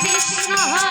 Krishna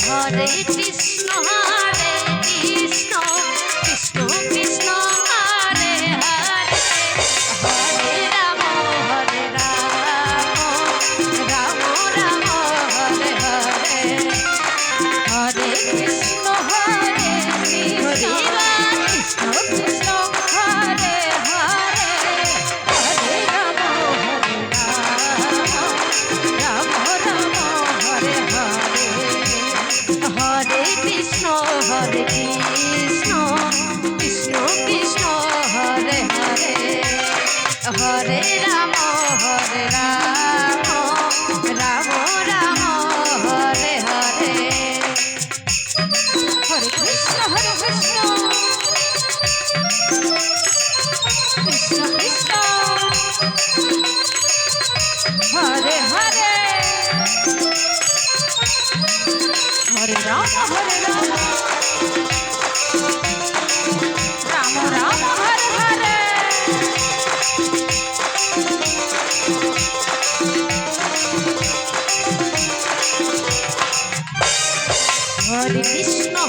Hare Krishna Krishna Krishna Hare Hare Hare Rama Hare Rama Rama Rama Hare Hare Hare Krishna Krishna Krishna Hare Hare Hare Rama Hare Rama Rama Rama Hare Hare Hare Krishna Krishna Krishna Hare Hare Hare Rama Hare Rama Rama Rama Hare Hare Hare Krishna Krishna Krishna Hare Hare Hare Rama Hare Rama Rama Rama Hare Hare Hare Krishna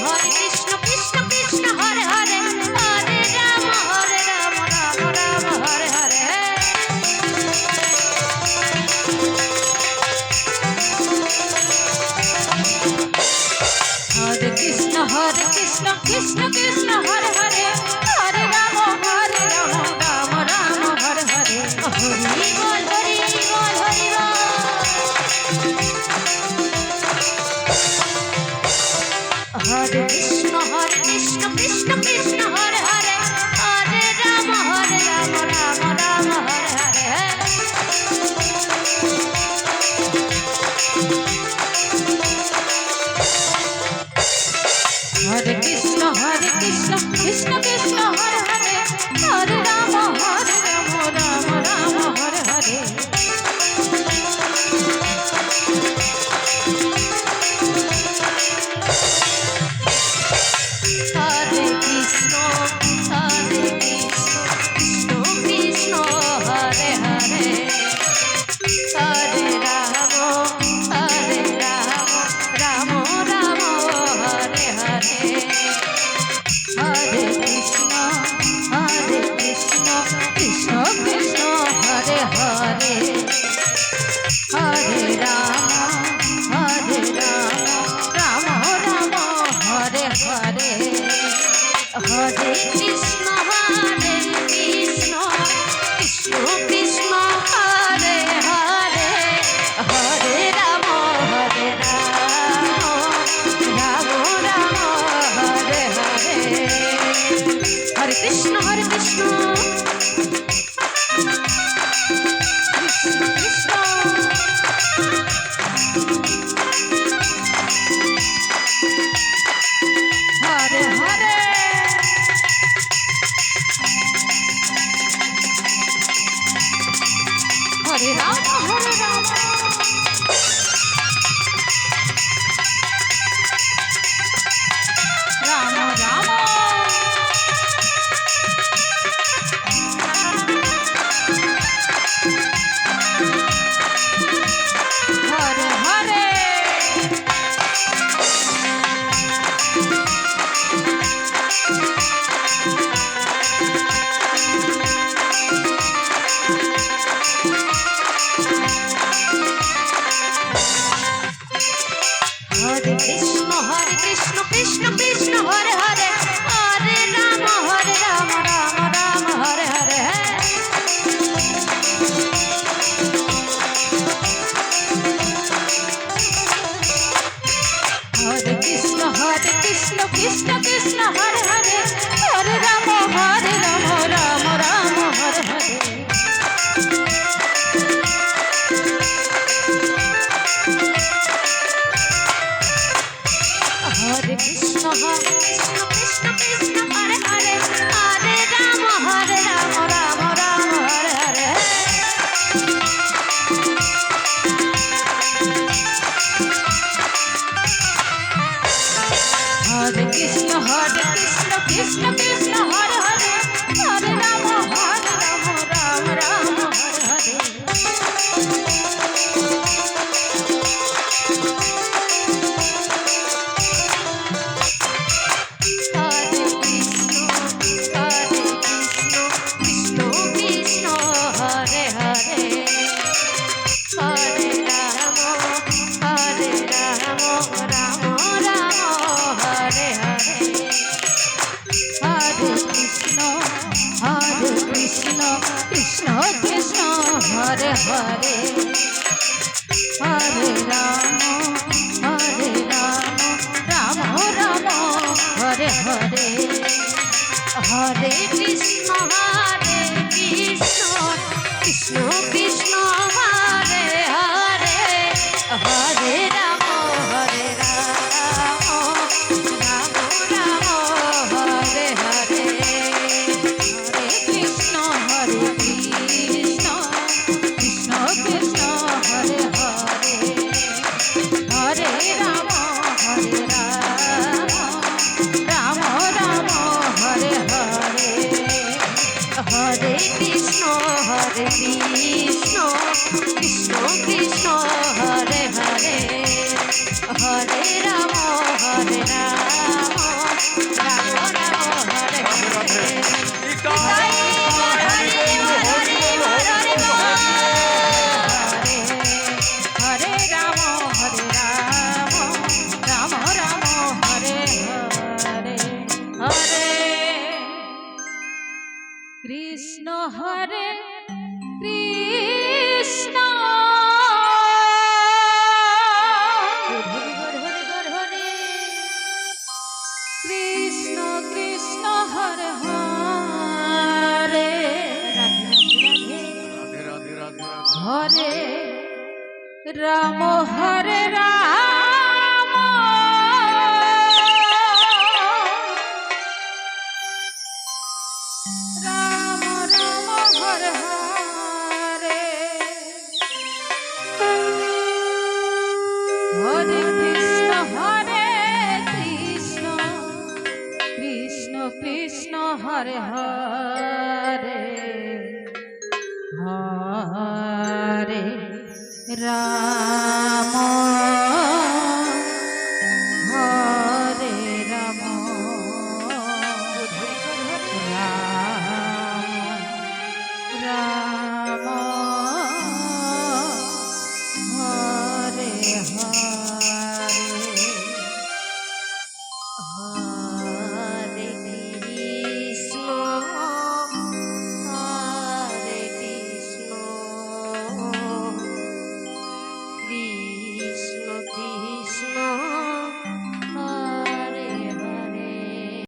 Krishna Krishna Hare Hare Hare Rama Rama Rama Hare Hare Hare Krishna Krishna Krishna Hare Hare Hare Rama Rama Rama Hare Hare Hari Bol Hari Bol Hari Bol Hare Krishna Krishna Krishna Hare Hare Hare Rama Rama Rama Hare Hare Hare Krishna Krishna Krishna Hare Hare Hare Rama Rama Rama Hare Hare Hare Krishna Krishna Krishna Hare Hare Hare Rama Rama Rama Hare Hare Hare Krishna Krishna Krishna Hare Hare Hare Rama Rama Rama Hare Hare Hare Krishna Krishna Krishna Hare Hare Hare Rama Rama Rama Hare Hare Hare Krishna Krishna Krishna Hare Hare Hare Rama Rama Rama Hare Hare Hare Krishna Krishna Hare Hare Hare Rama Rama Hare Hare Hare Krishna Krishna Hare Hare Hare Rama Rama Hare Hare Hare Krishna Krishna Hare Ram Hare Ram Ram Ram Hare Hare Nitai Gour Hari ball Hari ball Hari ball Hare Ram Hare Ram Ram Ram Hare Hare Hare Krishna Hare Krishna Krishna Krishna Hare Hare Hare Ram Hare Ram Ram Ram Hare Hare Hare Krishna Krishna Krishna Hare Hare Hare Ram